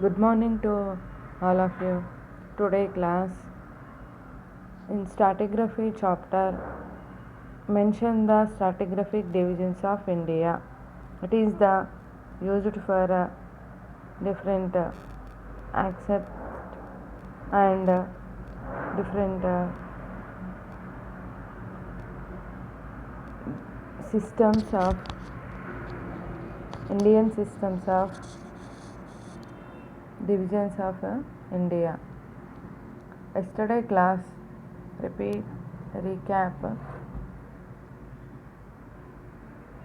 Good morning to all of you. Today class in stratigraphy chapter mention the stratigraphic divisions of India. It is the used for different accept and different systems of Indian systems of divisions of India. Yesterday class recap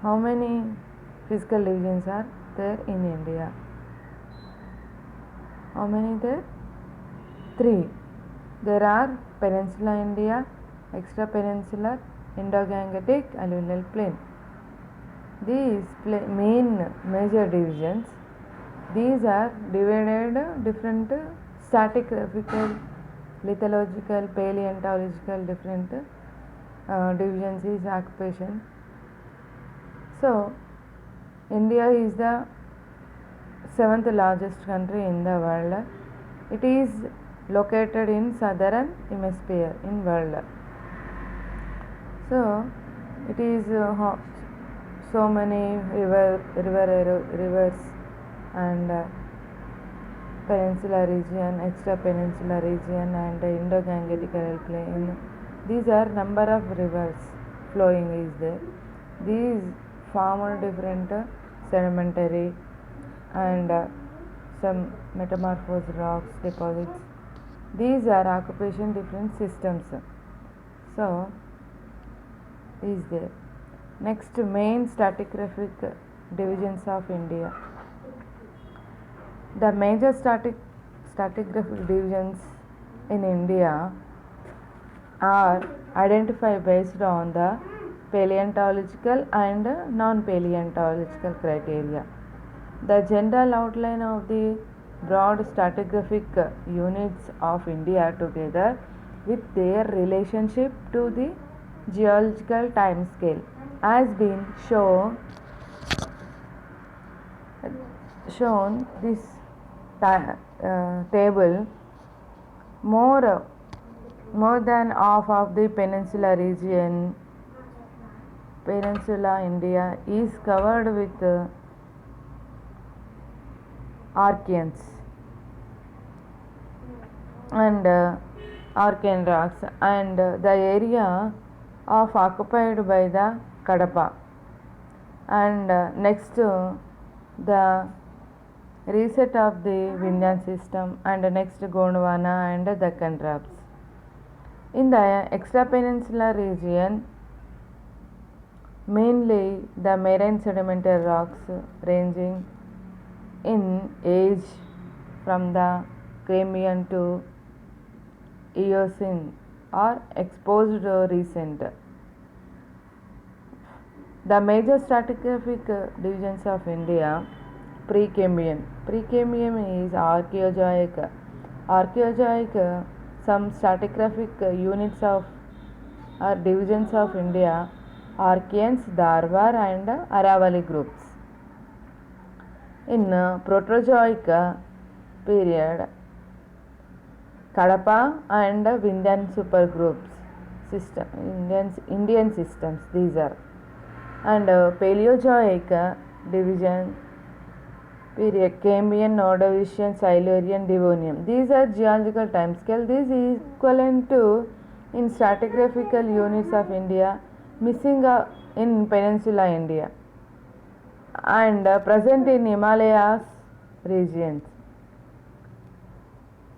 how many physical divisions are there in India. How many there? 3. There are Peninsular India, Extra Peninsular, Indo-Gangetic, Alluvial Plain. These major divisions. These are divided different stratigraphical, lithological, paleontological different divisions is occupation. So, India is the 7th largest country in the world. It is located in southern hemisphere in world. So, it is so many rivers and peninsular region, extra peninsular region and Indo-Gangetic Plain. These are number of rivers flowing is there. These form different sedimentary and some metamorphosed rocks deposits. These are occupation different systems. So, is there. Next, main stratigraphic divisions of India. The major stratigraphic divisions in India are identified based on the paleontological and non-paleontological criteria. The general outline of the broad stratigraphic units of India together with their relationship to the geological time scale has been shown this table. More than half of the peninsula India is covered with Archeans and Archean rocks and the area of occupied by the Kadapa and next the reset of the Vindhyan system and next Gondwana and Deccan Traps. In the extra peninsular region, mainly the marine sedimentary rocks ranging in age from the Cambrian to Eocene are exposed recent. The major stratigraphic divisions of India. Precambrian. Precambrian is Archaeozoic. Archaeozoic, some stratigraphic units of or divisions of India, Archeans, Dharwar and Aravali groups. In Proterozoic period, Kadapa and Vindhyan supergroups, Indian systems, these are. And Paleozoic division period, Cambrian, Ordovician, Silurian, Devonian. These are geological timescale. This is equivalent to in stratigraphical units of India, missing in Peninsula India and present in Himalayas regions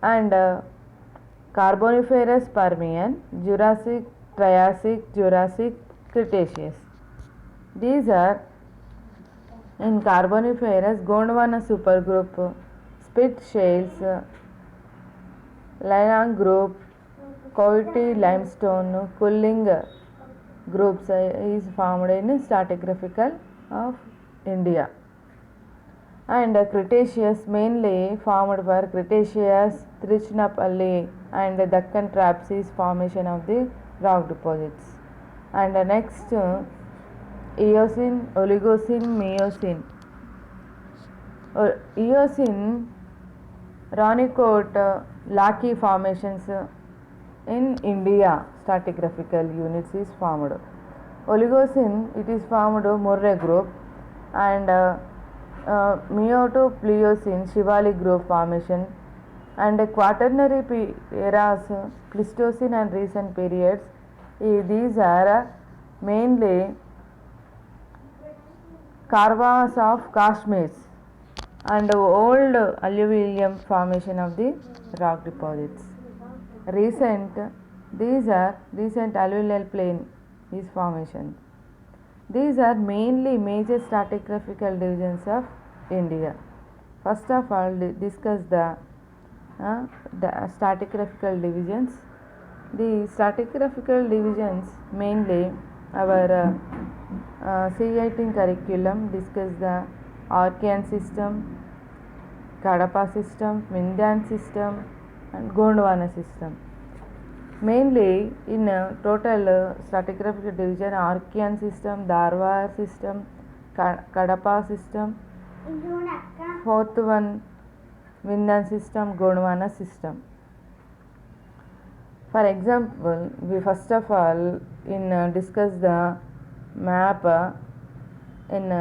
and Carboniferous Permian, Jurassic, Triassic, Jurassic, Cretaceous. These are in Carboniferous, Gondwana supergroup, Spit shales, Lilang group, Coyote limestone, Kulling groups is formed in stratigraphical of India. And Cretaceous mainly formed for Cretaceous, Trichinopalli and Deccan Traps is formation of the rock deposits. And next Eocene, Oligocene, Miocene. Eocene Ranikot Laki formations in India stratigraphical units is formed. Oligocene, it is formed Murray group, and Meoto-Pliocene Shivalik group formation, and quaternary eras Pleistocene and recent periods. These are mainly carvas of Kashmir and old alluvium formation of the rock deposits. These are recent alluvial plain is formation. These are mainly major stratigraphical divisions of India. First of all, discuss the stratigraphical divisions. The stratigraphical divisions mainly our C18 curriculum discuss the Archean system, Kadapa system, Vindhyan system, and Gondwana system. Mainly in total stratigraphic division, Archean system, Dharwar system, Kadapa system, fourth one Vindhyan system, Gondwana system. For example, we first of all discuss the map in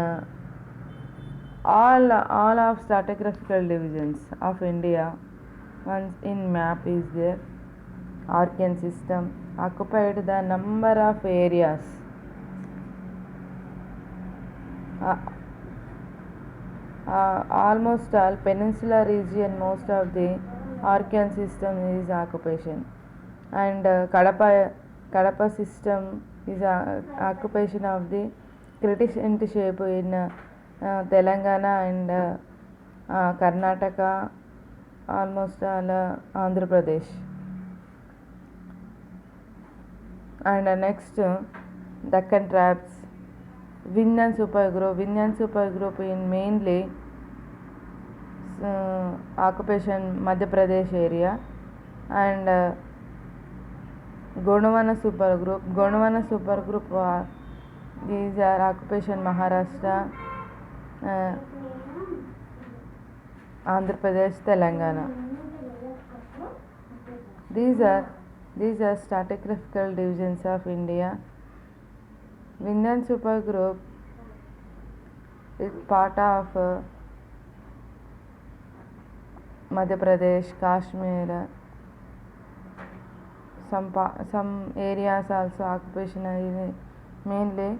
all of stratigraphical divisions of India. Once in map is there. Archean system occupied the number of areas. Almost all peninsular region, most of the Archean system is occupation, and Kadapa system is occupation of the crescent shape in Telangana and Karnataka, almost all Andhra Pradesh. And next Deccan Traps, Vindhyan supergroup in mainly occupation Madhya Pradesh area, and Gondwana supergroup these are occupation Maharashtra, Andhra Pradesh, Telangana. These are stratigraphical divisions of India. Vindhyan supergroup is part of Madhya Pradesh, Kashmir, some areas also occupation is mainly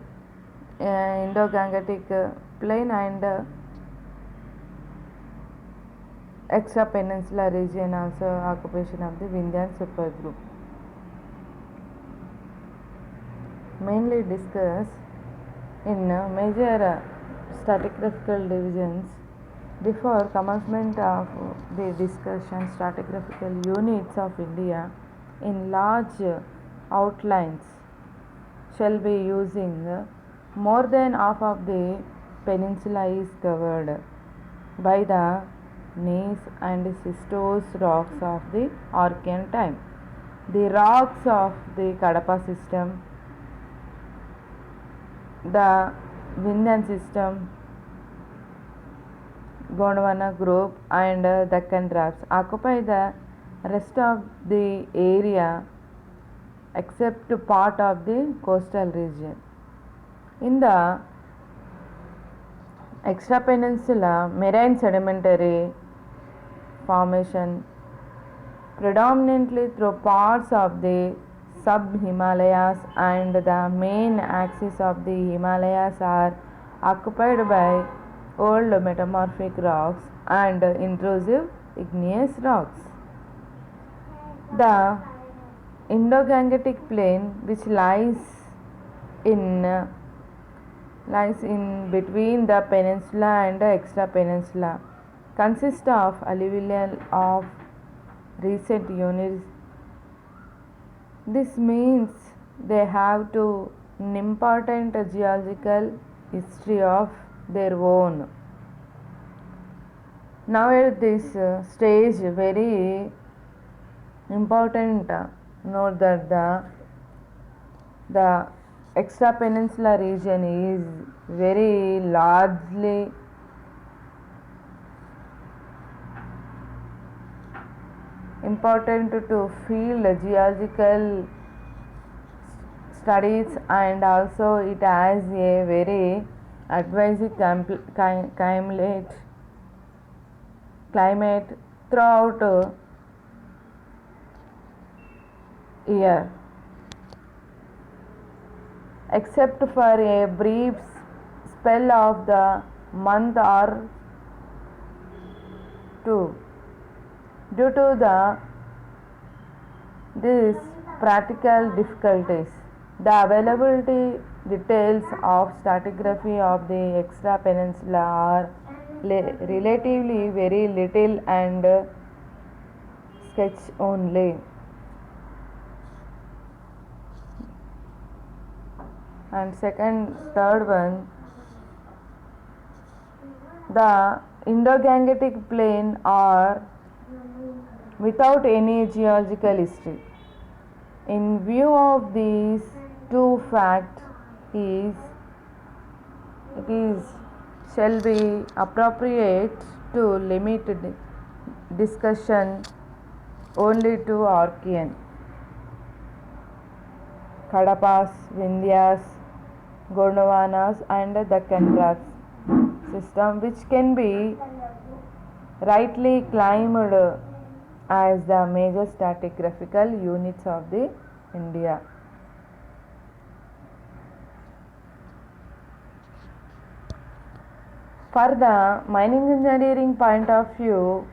Indo-Gangetic plain and extra peninsular region also occupation of the Vindhyan supergroup. Mainly discuss in major stratigraphical divisions. Before commencement of the discussion, stratigraphical units of India in large outlines shall be using more than half of the peninsula is covered by the gneiss and schistose rocks of the Archean time. The rocks of the Kadapa system, the Vindhyan system, Gondwana group, and Deccan Traps occupy the rest of the area except part of the coastal region. In the extra peninsula, marine sedimentary formation predominantly through parts of the sub-Himalayas and the main axis of the Himalayas are occupied by old metamorphic rocks and intrusive igneous rocks. The Indo-Gangetic plain, which lies in between the peninsula and the extra peninsula, consists of alluvial of recent units. This means they have to an important geological history of their own. Now at this stage, very important note that the extra peninsula region is very largely important to field geological studies, and also it has a very advanced climate throughout year, except for a brief spell of the month or two. Due to these practical difficulties, the availability details of stratigraphy of the extra peninsula are relatively very little and sketch only. And third one, the Indo-Gangetic plain are without any geological history. In view of these two facts, it shall be appropriate to limit discussion only to Archean, Kadappas, Vindhyas, Gondwanas and the Deccan system, which can be rightly claimed as the major stratigraphical units of the India. For the mining engineering point of view,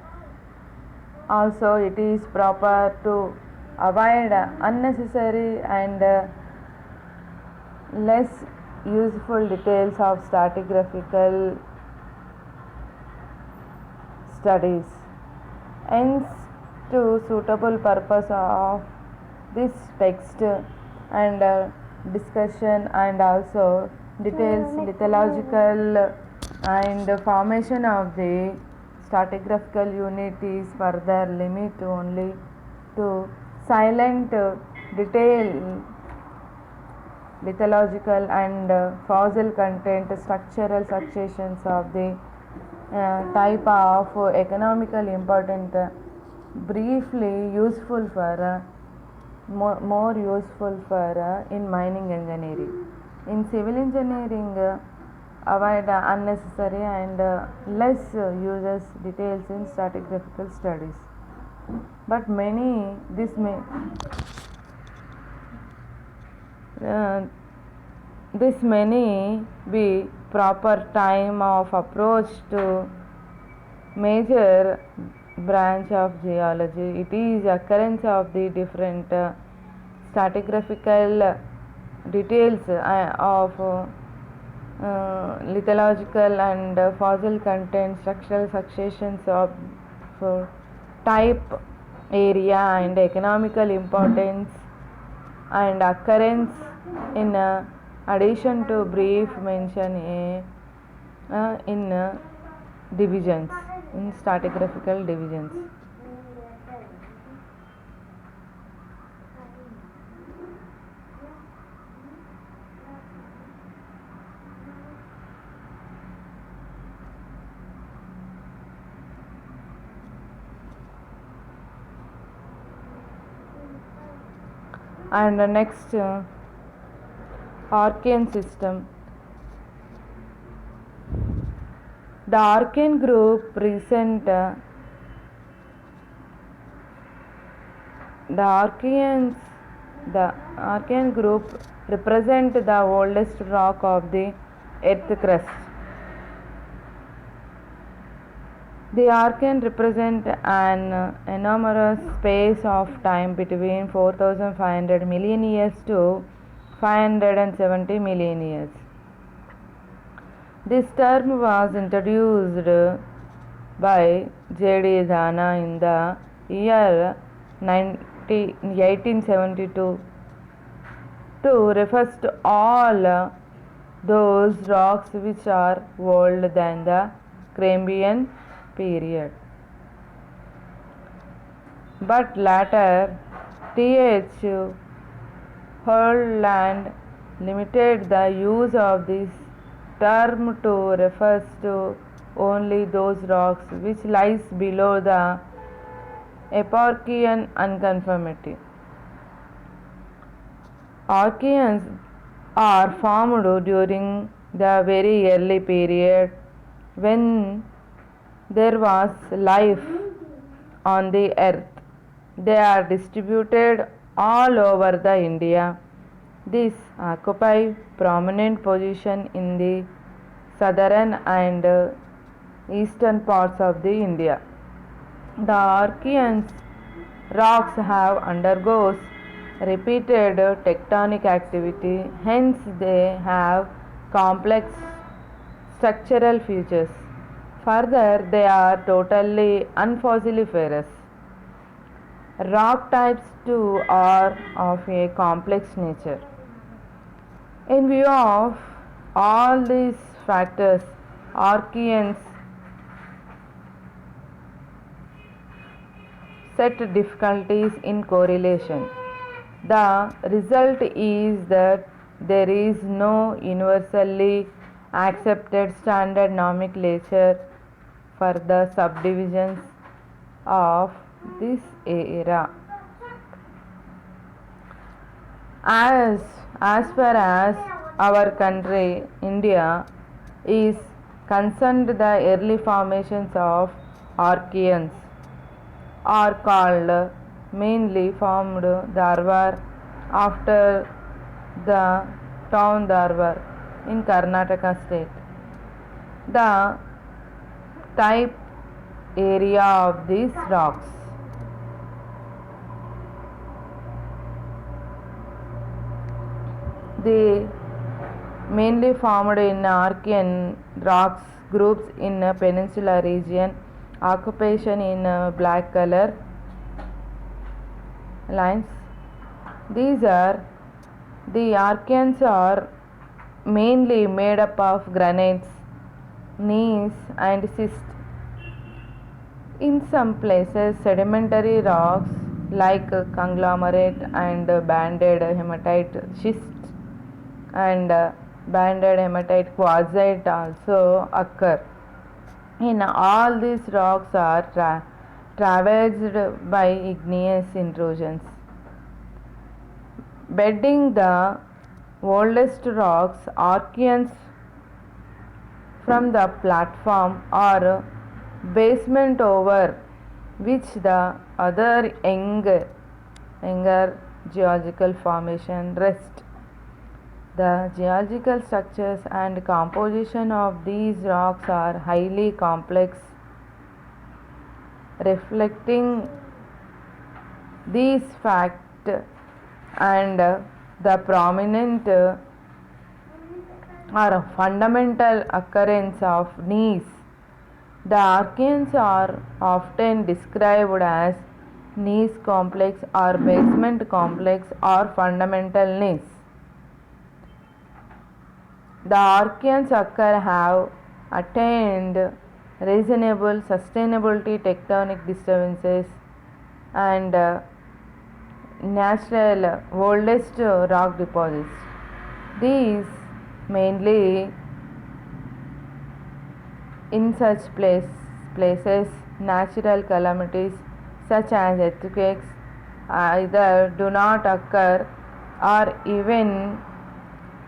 also it is proper to avoid unnecessary and less useful details of stratigraphical studies. Hence, to suitable purpose of this text and discussion and also details lithological and formation of the stratigraphical unit is further limited only to silent detail lithological and fossil content structural successions of the type of economical important briefly useful for more useful for in mining engineering. In civil engineering, avoid unnecessary and less uses details in stratigraphical studies. But this may be proper time of approach to major branch of geology. It is occurrence of the different stratigraphical details of lithological and fossil content structural successions of type, area and economical importance and occurrence in addition to brief mention in divisions, in stratigraphical divisions. And the next Archean system. The Archean group present the Archean group represent the oldest rock of the earth crust. The Archean represent an enormous space of time between 4,500 million years to 570 million years. This term was introduced by J.D. Dana in the year 1872 to refer to all those rocks which are older than the Cambrian period. But later, T.H. Hurlland limited the use of this term to refer to only those rocks which lies below the Epochy and unconformity. Archeans are formed during the very early period when there was life on the earth. They are distributed all over the India. These occupy prominent position in the southern and eastern parts of the India. The Archean rocks have undergoes repeated tectonic activity, hence they have complex structural features. Further, they are totally unfossiliferous. Rock types too are of a complex nature. In view of all these factors, Archeans set difficulties in correlation. The result is that there is no universally accepted standard nomenclature for the subdivisions of this era. As far as our country, India, is concerned, the early formations of Archeans are called mainly formed Dharwar after the town Dharwar in Karnataka state. The type area of these rocks. They mainly formed in Archean rocks groups in a peninsula region, occupation in black color lines. These are the Archeans are mainly made up of granites, gneiss and schist. In some places, sedimentary rocks like conglomerate and banded hematite schist and banded hematite quartzite also occur. In all these rocks are traversed by igneous intrusions. Bedding the oldest rocks, Archeans from the platform or basement over which the other younger geological formation rest. The geological structures and composition of these rocks are highly complex, reflecting these facts and the prominent or fundamental occurrence of gneiss. The Archeans are often described as gneiss complex or basement complex or fundamental gneiss. The Archeans have attained reasonable sustainability tectonic disturbances and natural oldest rock deposits. These mainly in such places natural calamities such as earthquakes either do not occur or even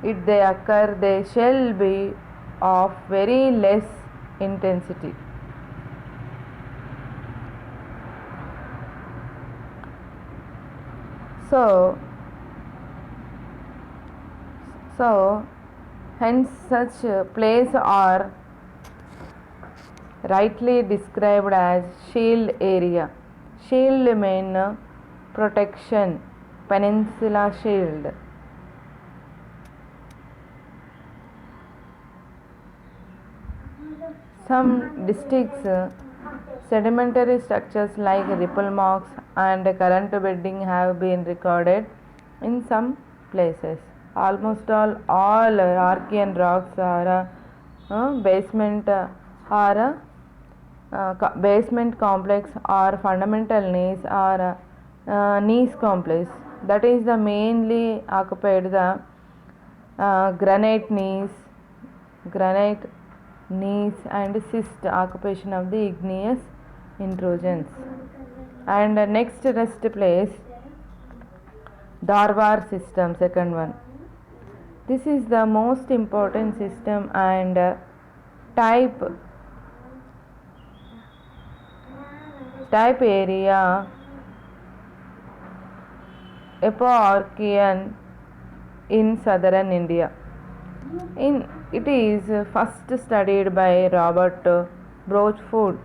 if they occur they shall be of very less intensity. So hence such places are rightly described as shield area. Shield mean protection, peninsula shield. Some districts sedimentary structures like ripple marks and current bedding have been recorded in some places. Almost all Archean rocks are basement basement complex or fundamental gneiss or gneiss complex. That is the mainly occupied the granite gneiss and schist occupation of the igneous intrusions. And next rest place, Darwar system, second one. This is the most important system and type area epoarchean in southern India. It is first studied by Robert Broadfoot.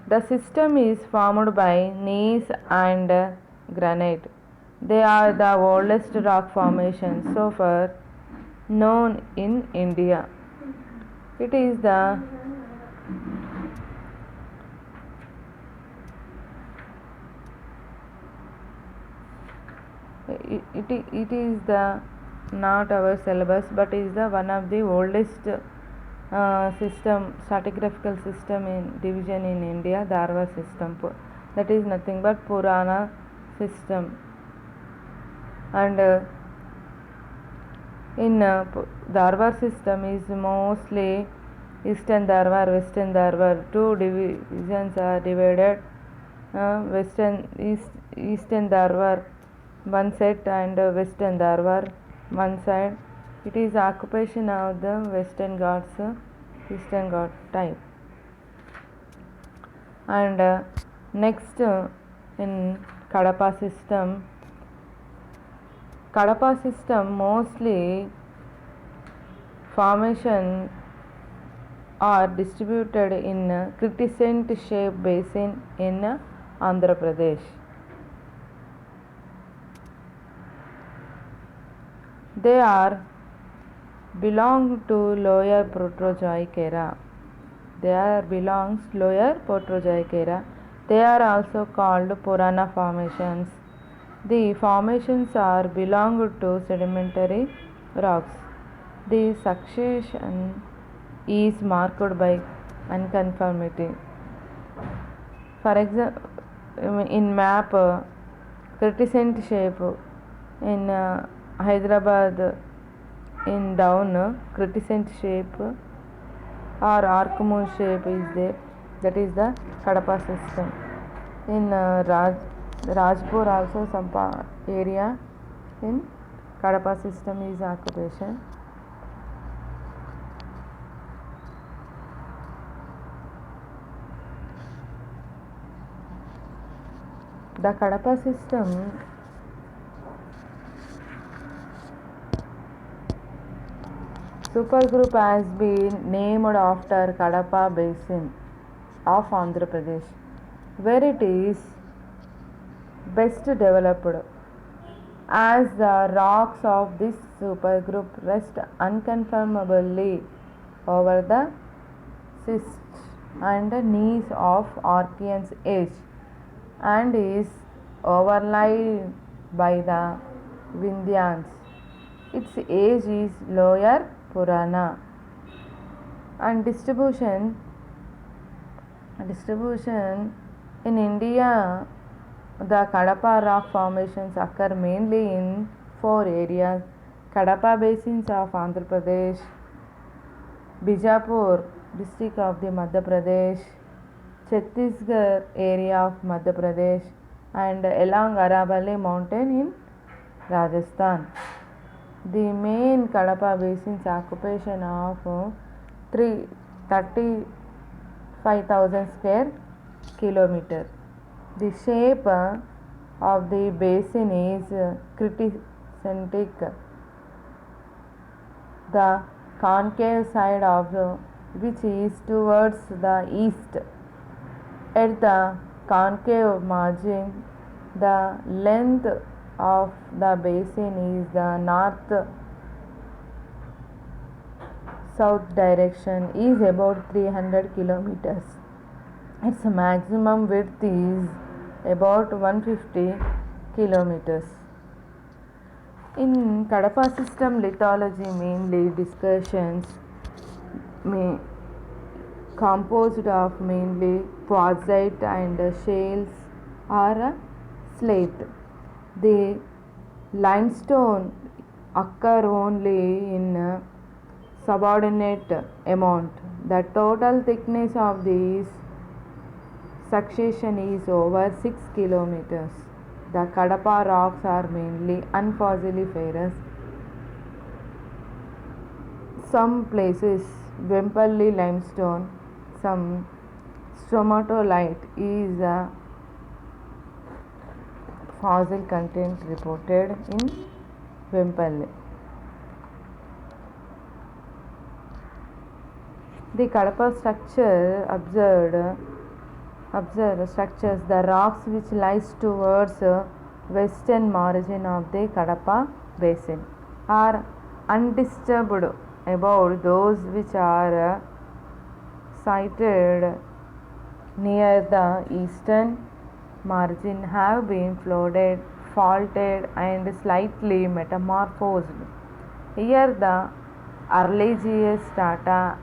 The system is formed by gneiss and granite. They are the oldest rock formations so far known in India. It is the not our syllabus, but is the one of the oldest stratigraphical system in division in India, Darwar system. That is nothing but Purana system. And in Darwar system is mostly Eastern Darwar, Western Darwar. Two divisions are divided. Eastern Darwar one set and Western Darwar one side. It is occupation of the Western Ghats, Eastern Ghat type. And next in Kadapa system mostly formation are distributed in crescent shaped basin in Andhra Pradesh. They are belong to lower Proterozoic era. Belongs lower Proterozoic era. They are also called Purana formations. The formations are belong to sedimentary rocks. The succession is marked by unconformity. For example, in map crescent shape in Hyderabad in down crescent shape or arc moon shape is there. That is the Kadapa system. In Rajpur also some area in Kadapa system is occupation. The Kadapa system supergroup has been named after Kadapa basin of Andhra Pradesh, where it is best developed, as the rocks of this supergroup rest unconformably over the cysts and knees of Archean's age and is overlaid by the Vindhyans. Its age is lower Purana. And distribution in India, the Kadapa rock formations occur mainly in 4 areas: Kadapa basins of Andhra Pradesh, Bijapur district of the Madhya Pradesh, Chhattisgarh area of Madhya Pradesh, and along Aravalli mountain in Rajasthan. The main Kadapa basin's occupation of 35,000 square kilometer. The shape of the basin is crescentic. The concave side of which is towards the east. At the concave margin, the length of the basin is the north-south direction is about 300 kilometers. Its maximum width is about 150 kilometers. In Kadapa system lithology, mainly discussions composed of mainly quartzite and shales or slate. The limestone occur only in subordinate amount. The total thickness of this succession is over 6 kilometers. The Kadapa rocks are mainly unfossiliferous. Some places Vempalli limestone, some stromatolite is a fossil content reported in Vempalli. The Kadapa structure observed structures, the rocks which lies towards western margin of the Kadapa basin are undisturbed. About those which are sited near the eastern margin have been flooded, faulted and slightly metamorphosed. Here the Argillaceous strata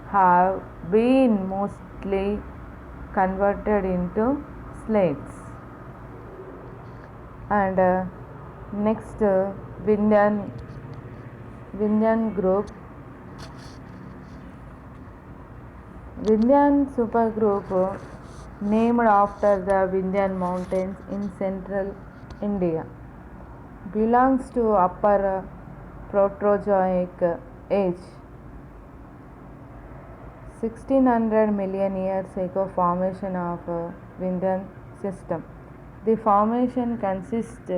have been mostly converted into slates. And next Vindhyan group. Vindhyan supergroup named after the Vindhyan mountains in central India belongs to upper Proterozoic age. 1600 million years ago formation of Vindhyan system. The formation consists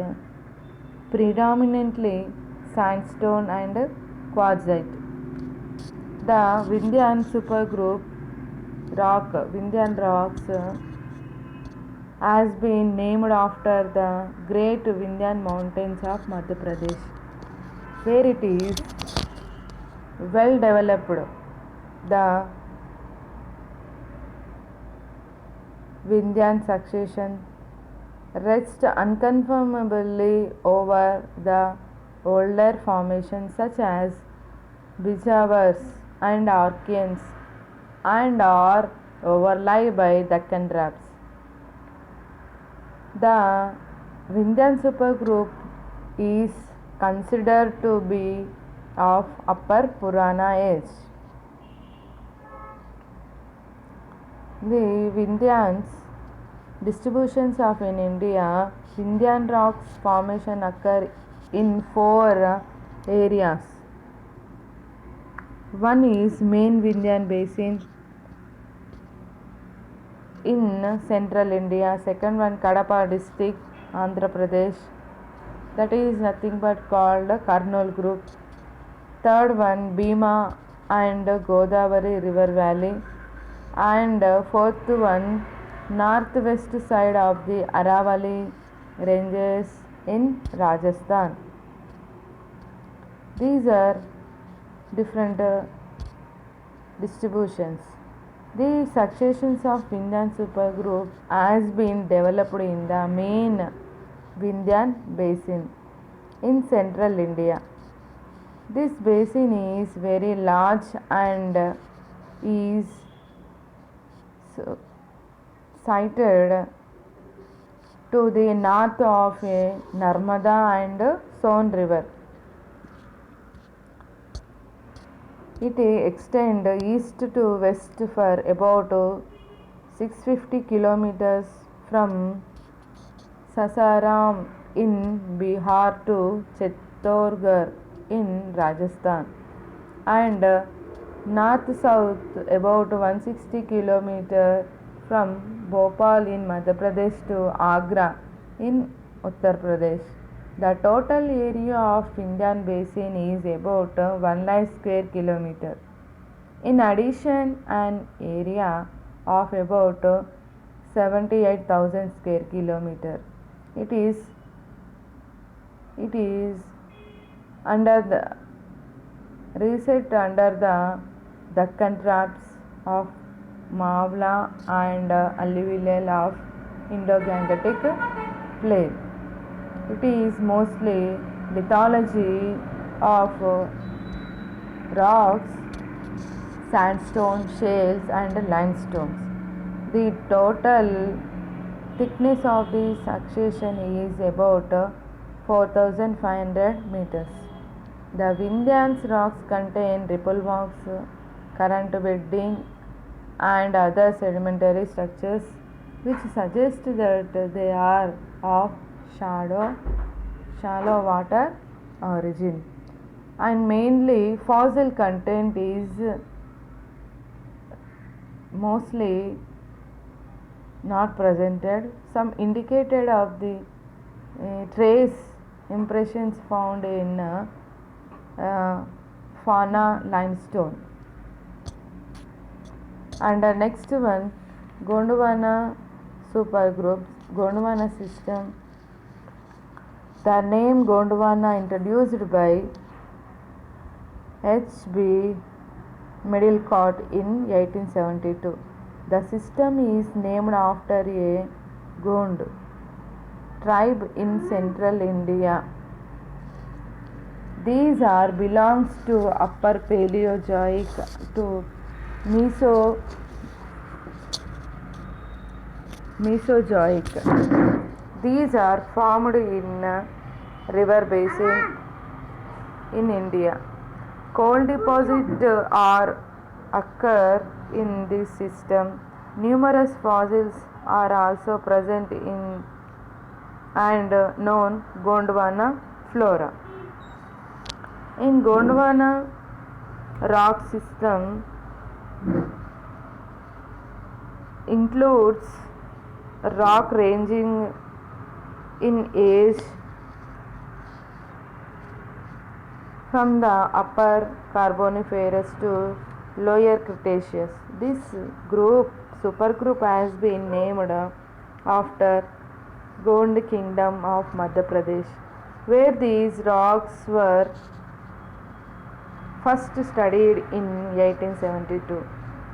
predominantly sandstone and quartzite. The Vindhyan supergroup Vindhyan rocks has been named after the great Vindhyan mountains of Madhya Pradesh, where it is well developed. The Vindhyan succession rests unconfirmably over the older formations such as Bijavars and Archeans and are overlaid by Deccan Traps. The Vindhyan supergroup is considered to be of Upper Purana age. The Vindhyans distributions of in India, Vindhyan rocks formation occur in 4 areas. One is main Vindhyan basin in central India. Second one Kadapa district, Andhra Pradesh, that is nothing but called Karnool group. Third one Bhima and Godavari river valley, and fourth one northwest side of the Aravalli ranges in Rajasthan. These are different distributions. The successions of Vindhyan supergroup has been developed in the main Vindhyan basin in central India. This basin is very large and is sited to the north of Narmada and Son river. It extends east to west for about 650 kilometers from Sasaram in Bihar to Chittorgarh in Rajasthan, and north-south about 160 kilometers from Bhopal in Madhya Pradesh to Agra in Uttar Pradesh. The total area of Vindhyan basin is about 1 lakh square kilometer. In addition, an area of about 78,000 square kilometer. It is under the reset under the Deccan Traps of Mavla and alluvial of Indo-Gangetic plain. It is mostly lithology of rocks, sandstone, shales and limestones. The total thickness of the succession is about 4,500 meters. The Vindhyan's rocks contain ripple marks current bedding, and other sedimentary structures which suggest that they are of shallow water origin. And mainly fossil content is mostly not presented. Some indicated of the trace impressions found in fauna limestone. And the next one, Gondwana supergroups, Gondwana system. The name Gondwana introduced by H.B. Medlicott in 1872. The system is named after a Gond tribe in central India. These are belongs to Upper Paleozoic to Mesozoic. These are formed in river basin in India. Coal deposits occur in this system. Numerous fossils are also present in and known Gondwana flora. In Gondwana rock system includes rock ranging in age from the upper Carboniferous to lower Cretaceous. This supergroup has been named after Gond Kingdom of Madhya Pradesh, where these rocks were first studied in 1872.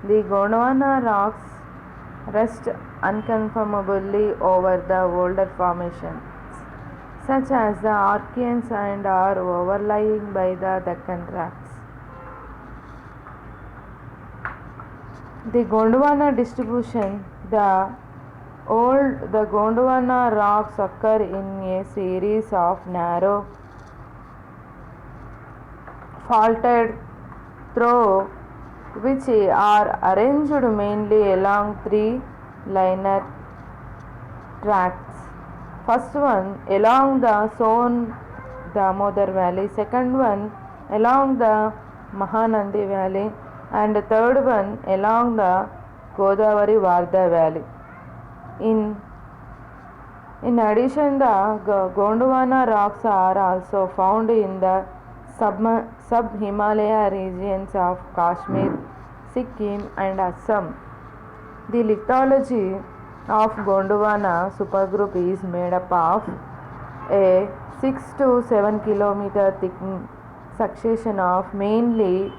The Gondwana rocks rest unconformably over the older formations, such as the Archeans, and are overlying by the Deccan Tracts. The Gondwana distribution. The Gondwana rocks occur in a series of narrow faulted through which are arranged mainly along three linear tracts. First one along the Son Damodar Valley, second one along the Mahanandi Valley, and the third one along the Godavari Vardha Valley. In addition, the Gondwana rocks are also found in the sub-Himalaya regions of Kashmir, Sikkim, and Assam. The lithology of Gondwana supergroup is made up of a 6 to 7 kilometer thick succession of mainly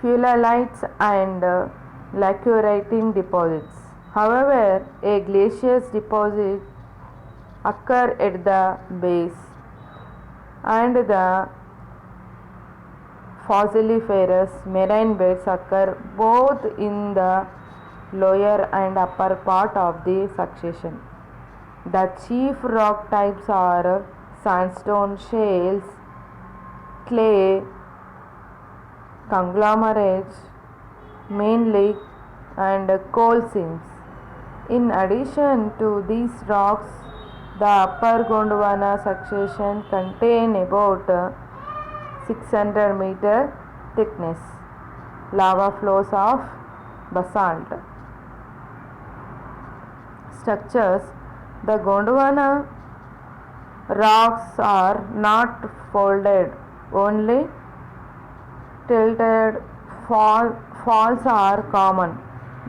phyllites and lacuritine deposits. However, a glacious deposit occur at the base, and the fossiliferous marine beds occur both in the lower and upper part of the succession. The chief rock types are sandstone shales, clay, conglomerates, mainly, and coal seams. In addition to these rocks, the upper Gondwana succession contain about 600 meter thickness lava flows of basalt. Structures. The Gondwana rocks are not folded, only tilted. Falls are common.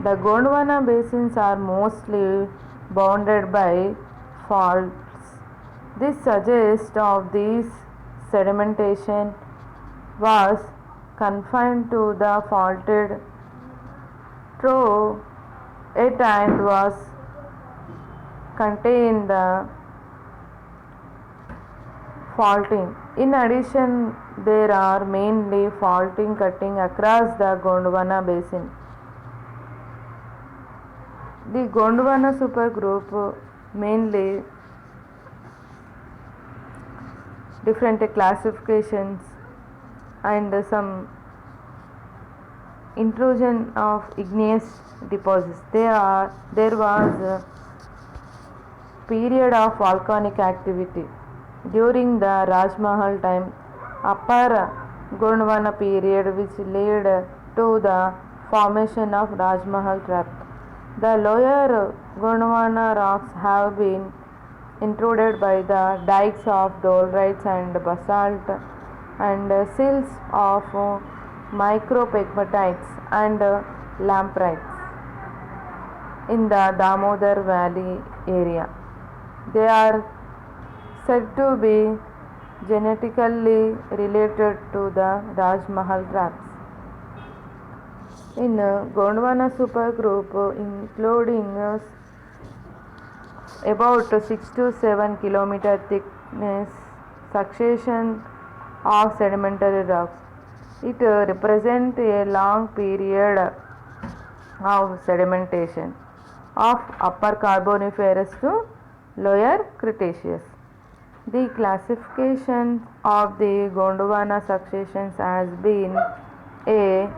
The Gondwana basins are mostly bounded by faults. This suggests of these sedimentation was confined to the faulted through it and was contained the faulting. In addition, there are mainly faulting cutting across the Gondwana basin. The Gondwana supergroup mainly different classifications and some intrusion of igneous deposits. There was a period of volcanic activity during the Rajmahal time, Upper Gondwana period, which led to the formation of Rajmahal trap. The lower Gondwana rocks have been intruded by the dikes of dolerites and basalt and sills of micropegmatites and lamprites in the Damodar Valley area. They are said to be genetically related to the Rajmahal traps. In Gondwana supergroup, including about 6 to 7 kilometer thickness succession of sedimentary rocks, it represents a long period of sedimentation of Upper Carboniferous to Lower Cretaceous. The classification of the Gondwana successions has been a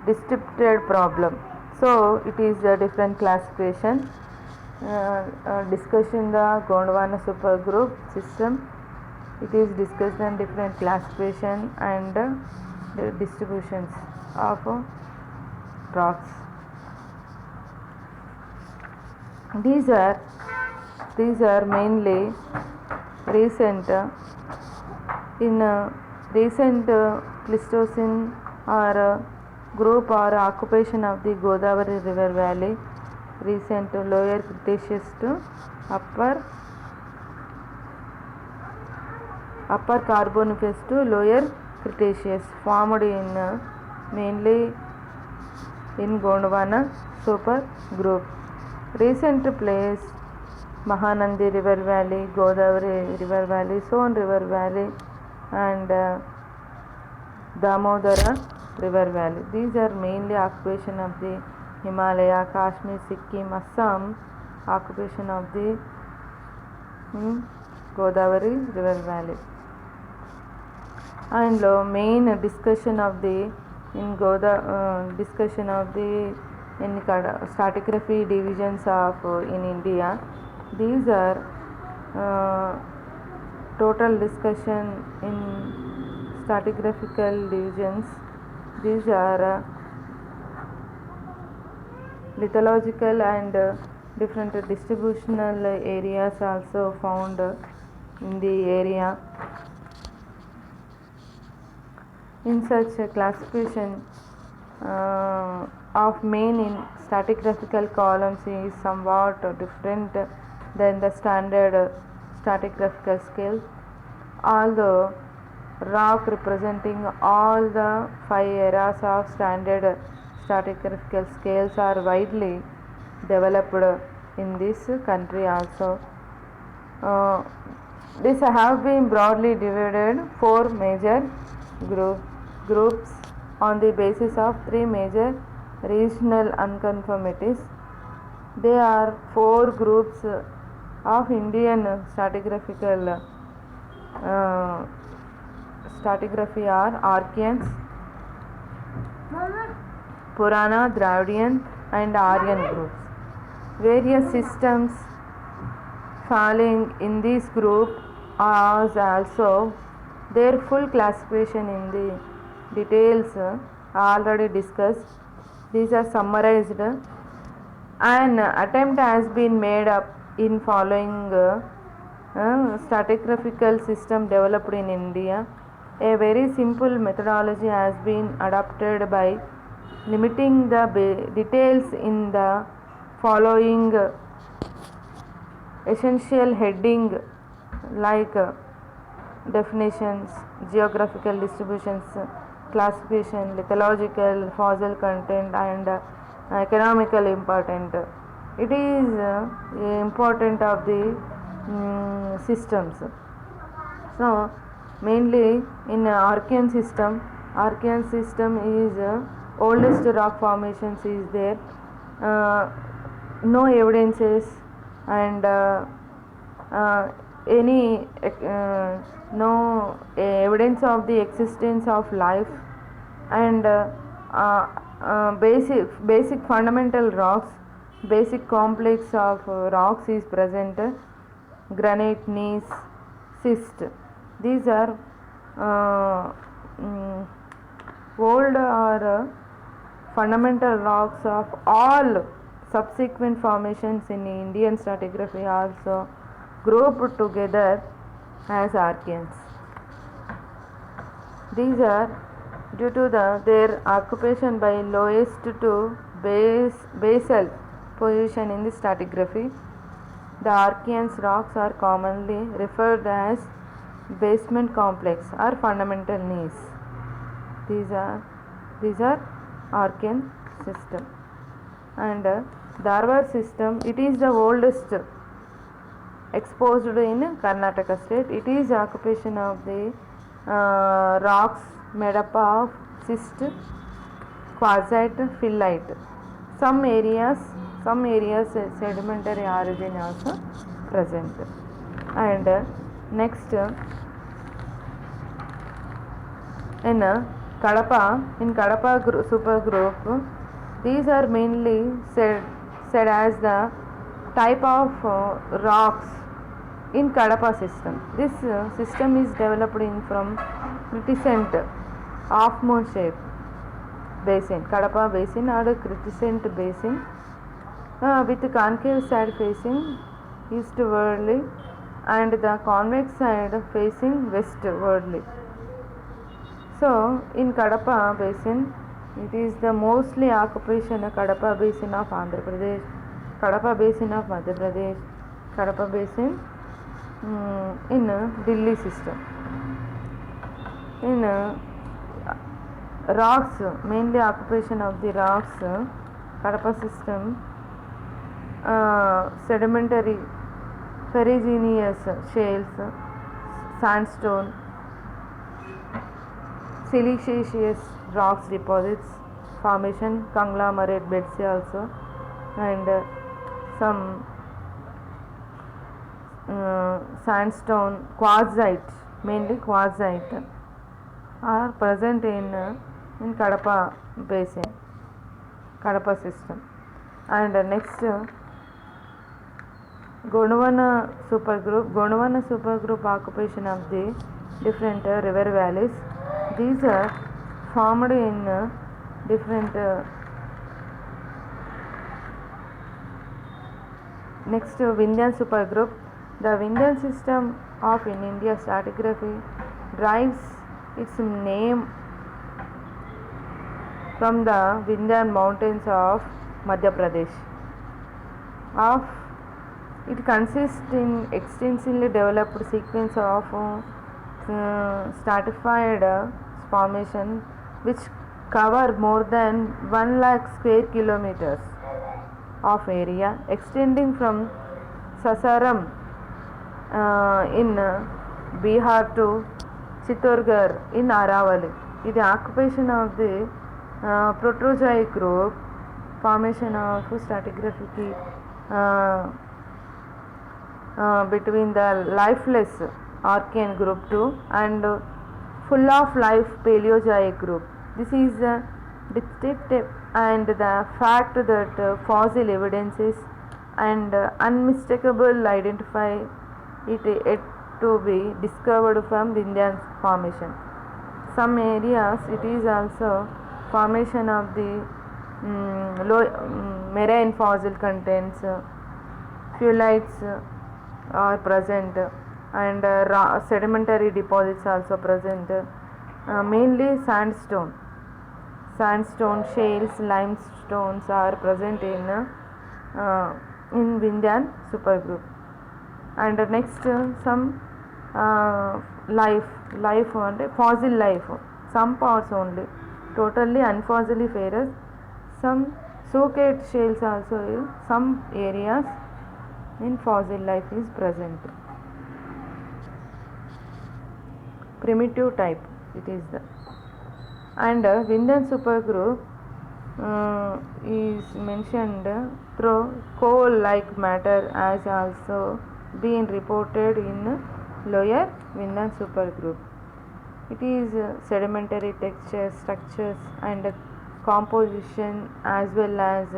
disputed problem. So it is a different classification. Discussion the Gondwana supergroup system. It is discussed on different classification and the distributions of rocks. These are mainly recent in recent Pleistocene or group or occupation of the Godavari river valley, recent lower Cretaceous to upper Carboniferous to lower Cretaceous, formed in mainly in Gondwana super group. Recent place Mahanandi river valley, Godavari river valley, Son river valley and Damodara river valley. These are mainly occupation of the Himalaya, Kashmir, Sikkim, Assam, occupation of the Godavari river valley. And main discussion of the discussion of the stratigraphy divisions of in India. These are total discussion in stratigraphical divisions. These are lithological and different distributional areas also found in the area. In such a classification of main in stratigraphical columns is somewhat different than the standard stratigraphical scale. Although rock representing all the 5 eras of standard stratigraphical scales are widely developed in this country also. These have been broadly divided 4 major groups on the basis of 3 major regional unconformities. There are 4 groups of Indian stratigraphy are Archeans, Purana, Dravidian and Aryan groups. Various systems falling in this group are also their full classification in the details already discussed. These are summarized. An attempt has been made up in following stratigraphical system developed in India. A very simple methodology has been adopted by limiting the details in the following essential heading like definitions, geographical distributions, classification, lithological, fossil content and economical important. It is important of the systems. So mainly in Archean system is oldest rock formations is there, no evidences and any no evidence of the existence of life, and basic fundamental rocks, basic complex of rocks is present, granite, gneiss, schist. These are old or fundamental rocks of all subsequent formations in Indian stratigraphy, also grouped together as Archeans. These are due to their occupation by lowest to basal position in the stratigraphy. The Archean rocks are commonly referred as basement complex or fundamental gneiss. These are Archean system. And Dharwad system, it is the oldest exposed in Karnataka state. It is occupation of the rocks made up of schist, quartzite, phyllite. Some areas sedimentary origin also present. And next, in Kadapa supergroup, these are mainly said as the type of rocks in Kadapa system. This system is developed from crescent half moon shape basin, Kadapa basin or crescent basin, with concave side facing eastwardly and the convex side facing westwardly. So in Kadapa basin, it is the mostly occupation Kadapa basin of Andhra Pradesh, Kadapa basin of Madhya Pradesh, Kadapa basin in Delhi system. In rocks, mainly occupation of the rocks, Kadapa system, sedimentary ferruginous shales, sandstone, siliceous rocks deposits formation, conglomerate beds also, and some sandstone, quartzite, mainly quartzite, are present in Kadapa basin, Kadapa system. And next, Gondwana supergroup occupation of the different river valleys. These are formed in different next, Vindhyan supergroup. The Vindhyan system of in India stratigraphy derives its name from the Vindhyan mountains of Madhya Pradesh. It consists in extensively developed sequence of stratified formation which cover more than 1 lakh square kilometers of area, extending from Sasaram in Bihar to Chittorgarh in Aravalli. It is occupation of the Proterozoic group, formation of stratigraphic between the lifeless Archean group 2 and full of life Paleozoic group. This is distinct and the fact that fossil evidences and unmistakable identify it to be discovered from Vindhyan formation. Some areas it is also formation of the marine fossil contents, phylites are present, and sedimentary deposits also present, mainly sandstone, shales, limestones are present in Vindhyan supergroup. And next, some life and fossil life, some parts only, totally unfossiliferous. Some sucate shales also in some areas in fossil life is present. Primitive type it is the. And Vindhyan supergroup is mentioned through coal like matter as also been reported in lower Vinland supergroup. It is sedimentary texture, structures, and composition, as well as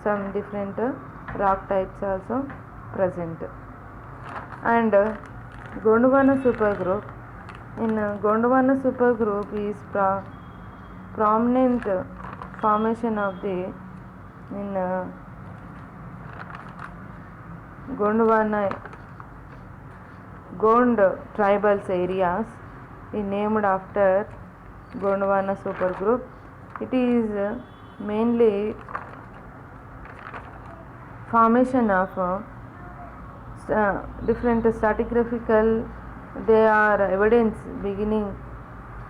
some different rock types also present. And Gondwana supergroup. In Gondwana supergroup is prominent formation of the in Gondwana Gond tribals areas is named after Gondwana supergroup. It is mainly formation of different stratigraphical. They are evidence beginning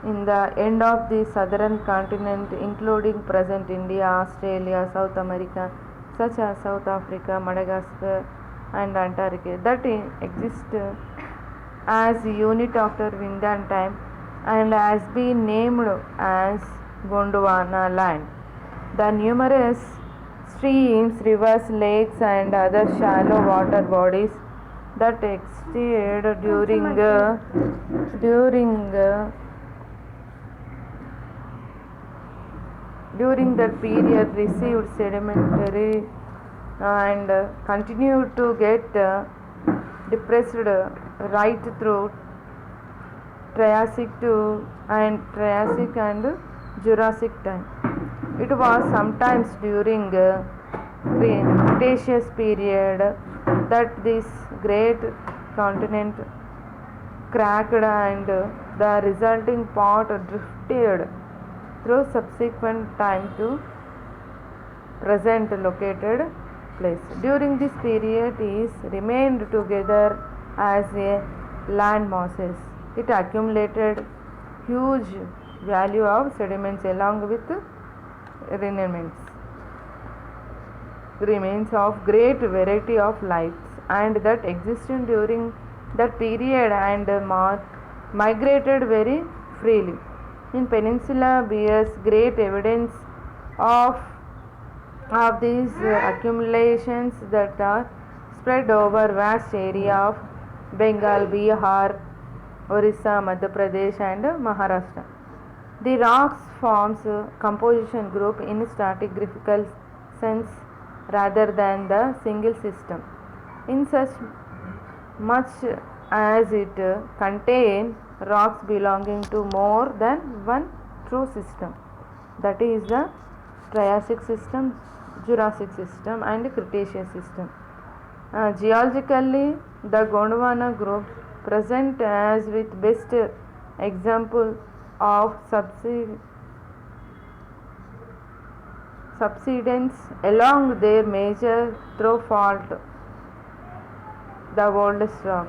in the end of the southern continent, including present India, Australia, South America, such as South Africa, Madagascar, and Antarctica, that exist as unit after Vinland time and has been named as Gondwana land. The numerous streams, rivers, lakes, and other shallow water bodies that existed during that period received sedimentary and continued to get depressed right through Triassic and Jurassic time. It was sometimes during Cretaceous period that this great continent cracked and the resulting part drifted through subsequent time to present located place. During this period is remained together as a land masses. It accumulated huge value of sediments along with remains of great variety of lives and that existed during that period and migrated very freely. In peninsula bears great evidence of these accumulations that are spread over vast area of Bengal, Bihar, Orissa, Madhya Pradesh, and Maharashtra. The rocks forms composition group in stratigraphical sense rather than the single system. In such much as it contains rocks belonging to more than one true system, that is the Triassic system, Jurassic system, and Cretaceous system. Geologically, the Gondwana group present as with best example of subsidence along their major through fault, the oldest rock.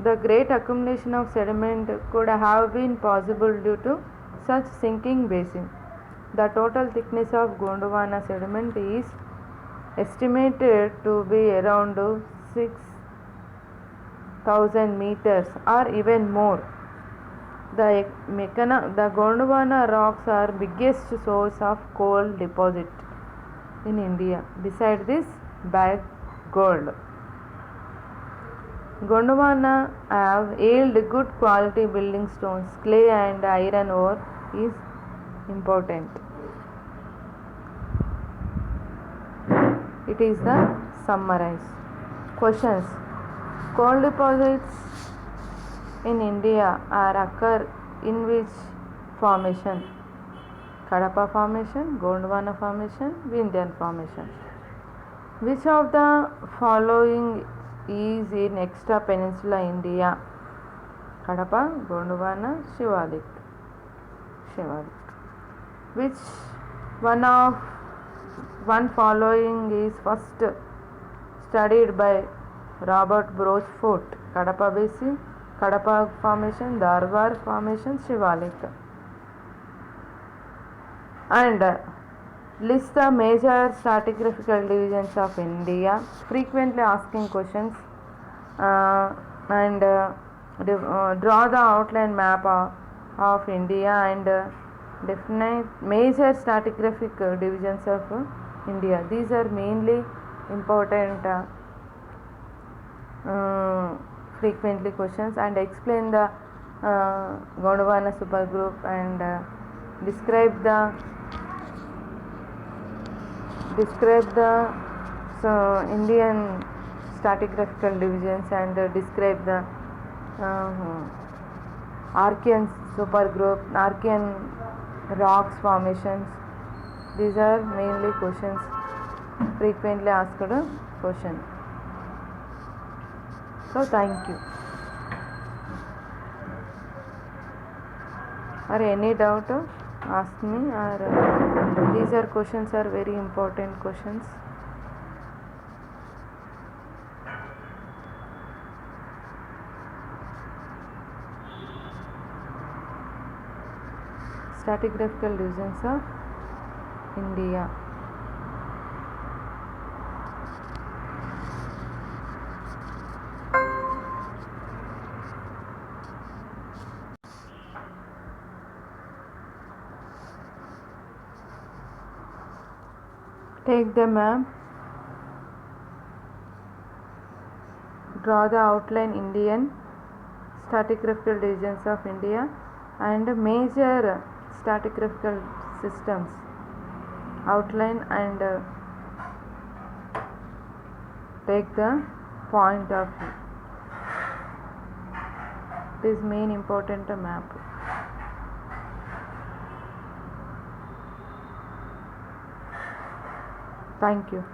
The great accumulation of sediment could have been possible due to such sinking basin. The total thickness of Gondwana sediment is estimated to be around 6,000 meters or even more. The Gondwana rocks are biggest source of coal deposit in India. Beside this, bag gold. Gondwana have yield good quality building stones. Clay and iron ore is important. It is the summarize. Questions. Coal deposits in India are occur in which formation? Kadapa formation, Gondwana formation, Vindhyan formation. Which of the following is in extra peninsula India? Kadapa, Gondwana, Shivalik. Which one following is first studied by Robert Brochfort? Kadapa Basin, Kadapa formation, Dharwar formation, Shivalik. And list the major stratigraphical divisions of India. Frequently asking questions and draw the outline map of India and define major stratigraphic divisions of India. These are mainly important frequently questions, and explain the Gondwana supergroup, and describe the Indian stratigraphical divisions, and describe the Archean supergroup, Archean rocks formations. These are mainly questions, frequently asked question. So thank you. Or any doubt, ask me, or these are questions are very important questions. Stratigraphical divisions of India. Take the map, draw the outline Indian stratigraphical divisions of India and major stratigraphical systems, outline, and take the point of view. It is main important map. Thank you.